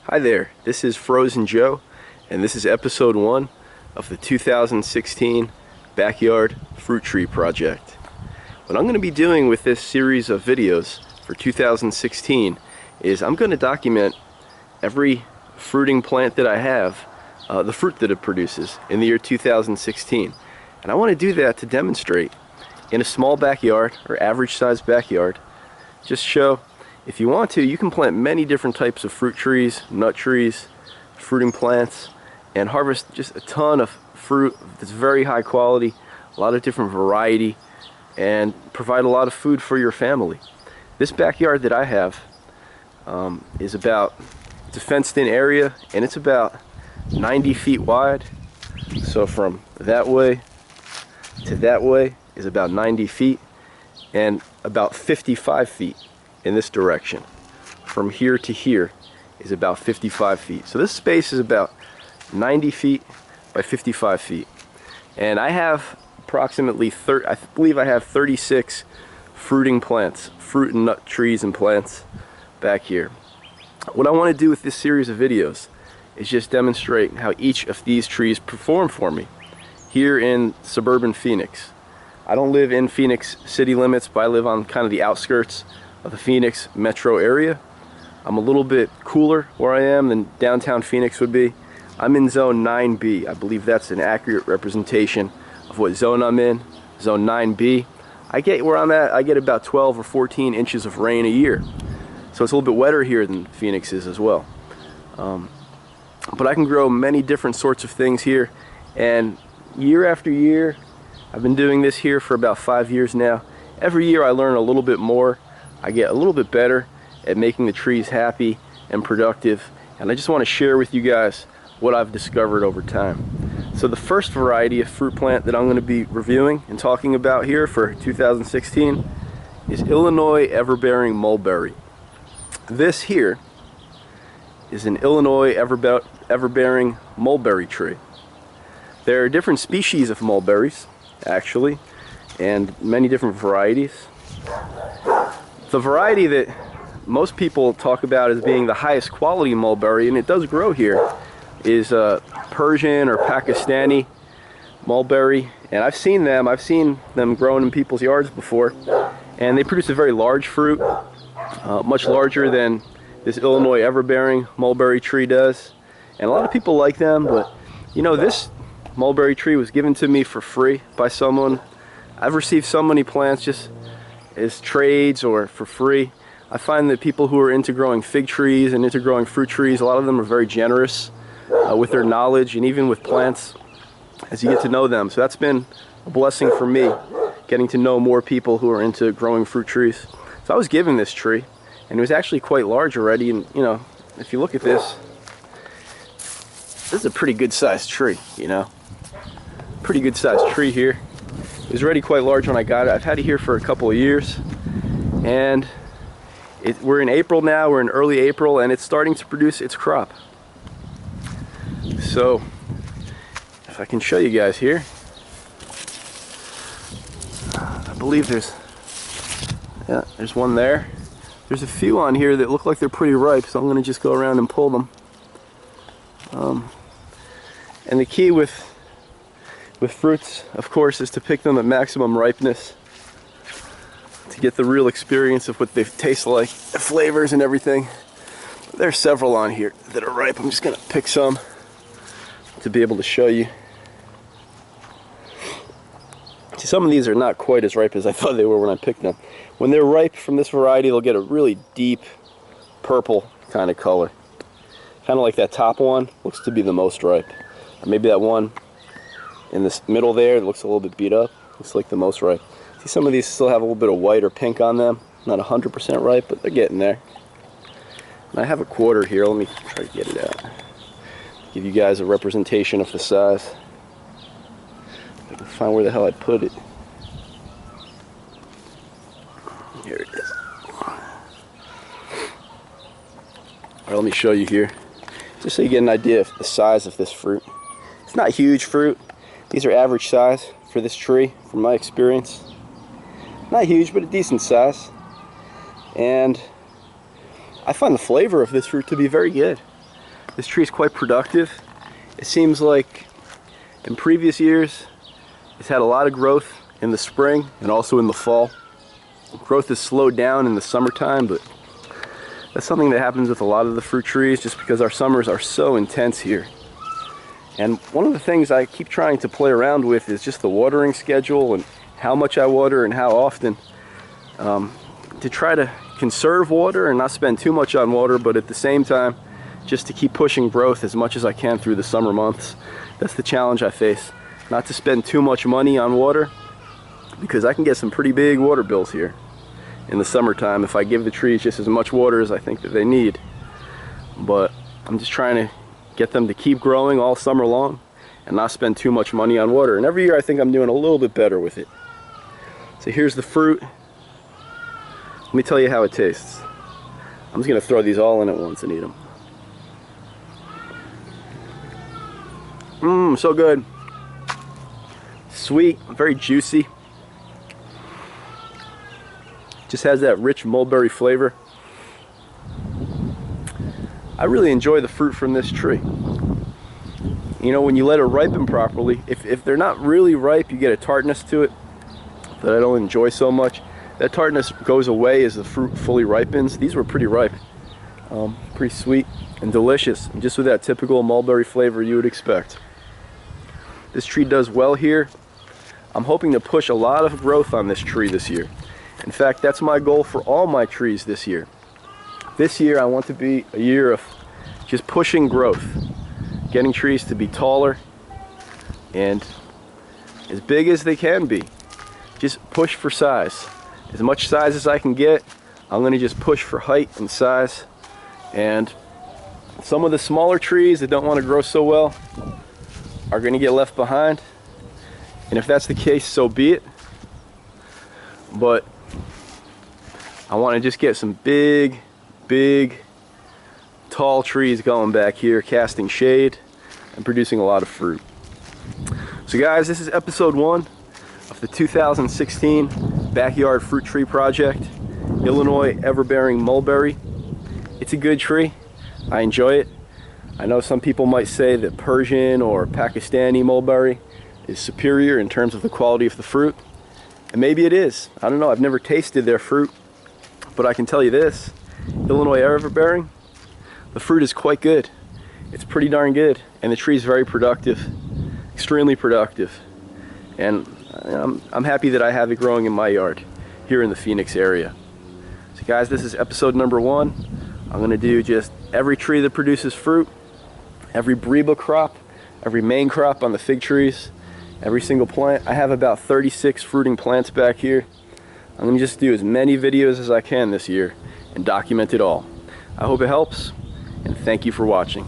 Hi there, this is Frozen Joe, and this is episode 1 of the 2016 Backyard Fruit Tree Project. What I'm going to be doing with this series of videos for 2016 is I'm going to document every fruiting plant that I have, the fruit that it produces in the year 2016. And I want to do that to demonstrate in a small backyard or average sized backyard. Just show, if you want to, you can plant many different types of fruit trees, nut trees, fruiting plants, and harvest just a ton of fruit that's very high quality, a lot of different variety, and provide a lot of food for your family. This backyard that I have it's a fenced in area, and it's about 90 feet wide. So from that way to that way is about 90 feet, and about 55 feet in this direction. From here to here is about 55 feet. So this space is about 90 feet by 55 feet. And I have approximately, I believe I have 36 fruiting plants, fruit and nut trees and plants back here. What I want to do with this series of videos is just demonstrate how each of these trees perform for me here in suburban Phoenix. I don't live in Phoenix city limits, but I live on kind of the outskirts of the Phoenix metro area. I'm a little bit cooler where I am than downtown Phoenix would be. I'm in zone 9B. I believe that's an accurate representation of what zone I'm in, zone 9B. Where I'm at, I get about 12 or 14 inches of rain a year. So it's a little bit wetter here than Phoenix is as well. But I can grow many different sorts of things here, and year after year, I've been doing this here for about 5 years now. Every year I learn a little bit more. I get a little bit better at making the trees happy and productive, and I just want to share with you guys what I've discovered over time. So the first variety of fruit plant that I'm going to be reviewing and talking about here for 2016 is Illinois Everbearing Mulberry. This here is an Illinois Everbearing mulberry tree. There are different species of mulberries, actually, and many different varieties. The variety that most people talk about as being the highest quality mulberry, and it does grow here, is Persian or Pakistani mulberry. And I've seen them grown in people's yards before, and they produce a very large fruit, much larger than this Illinois Everbearing mulberry tree does. And a lot of people like them, but you know, this mulberry tree was given to me for free by someone. I've received so many plants just as trades or for free. I find that people who are into growing fig trees and into growing fruit trees, a lot of them are very generous with their knowledge and even with plants as you get to know them. So that's been a blessing for me, getting to know more people who are into growing fruit trees. So I was given this tree, and it was actually quite large already. And you know, if you look at this is a pretty good sized tree, you know. Pretty good sized tree here. It was already quite large when I got it. I've had it here for a couple of years, and we're in April now. We're in early April, and it's starting to produce its crop. So if I can show you guys here, I believe there's one there. There's a few on here that look like they're pretty ripe, so I'm going to just go around and pull them. And the key with fruits, of course, is to pick them at maximum ripeness to get the real experience of what they taste like, the flavors and everything. There's several on here that are ripe. I'm just going to pick some to be able to show you. See, some of these are not quite as ripe as I thought they were when I picked them. When they're ripe from this variety, they'll get a really deep purple kind of color. Kind of like that top one looks to be the most ripe. Or maybe that one in this middle there that looks a little bit beat up looks like the most ripe. See, some of these still have a little bit of white or pink on them. Not 100% ripe, but they're getting there. And I have a quarter here. Let me try to get it out. Give you guys a representation of the size. If I can find where the hell I put it. Here it is. Alright, let me show you here, just so you get an idea of the size of this fruit. It's not huge fruit. These are average size for this tree, from my experience. Not huge, but a decent size. And I find the flavor of this fruit to be very good. This tree is quite productive. It seems like in previous years it's had a lot of growth in the spring and also in the fall. Growth has slowed down in the summertime, but that's something that happens with a lot of the fruit trees just because our summers are so intense here. And one of the things I keep trying to play around with is just the watering schedule and how much I water and how often, to try to conserve water and not spend too much on water, but at the same time just to keep pushing growth as much as I can through the summer months. That's the challenge I face. Not to spend too much money on water, because I can get some pretty big water bills here in the summertime if I give the trees just as much water as I think that they need. But I'm just trying to get them to keep growing all summer long and not spend too much money on water. And every year I think I'm doing a little bit better with it. So here's the fruit. Let me tell you how it tastes. I'm just gonna throw these all in at once and eat them. Mmm, so good. Sweet, very juicy. Just has that rich mulberry flavor. I really enjoy the fruit from this tree. You know, when you let it ripen properly, if they're not really ripe, you get a tartness to it that I don't enjoy so much. That tartness goes away as the fruit fully ripens. These were pretty ripe. Pretty sweet and delicious, and just with that typical mulberry flavor you would expect. This tree does well here. I'm hoping to push a lot of growth on this tree this year. In fact, that's my goal for all my trees this year. This year I want to be a year of just pushing growth, getting trees to be taller and as big as they can be. Just push for size. As much size as I can get, I'm going to just push for height and size. And some of the smaller trees that don't want to grow so well are going to get left behind. And if that's the case, so be it. But I want to just get some big, tall trees going back here, casting shade and producing a lot of fruit. So guys, this is episode 1 of the 2016 Backyard Fruit Tree Project, Illinois Everbearing Mulberry. It's a good tree. I enjoy it. I know some people might say that Persian or Pakistani mulberry is superior in terms of the quality of the fruit. And maybe it is. I don't know. I've never tasted their fruit. But I can tell you this, Illinois Everbearing, the fruit is quite good. It's pretty darn good. And the tree is very productive, extremely productive. And I'm happy that I have it growing in my yard here in the Phoenix area. So guys, this is episode number 1. I'm going to do just every tree that produces fruit, every breba crop, every main crop on the fig trees, every single plant. I have about 36 fruiting plants back here. I'm going to just do as many videos as I can this year and document it all. I hope it helps, and thank you for watching.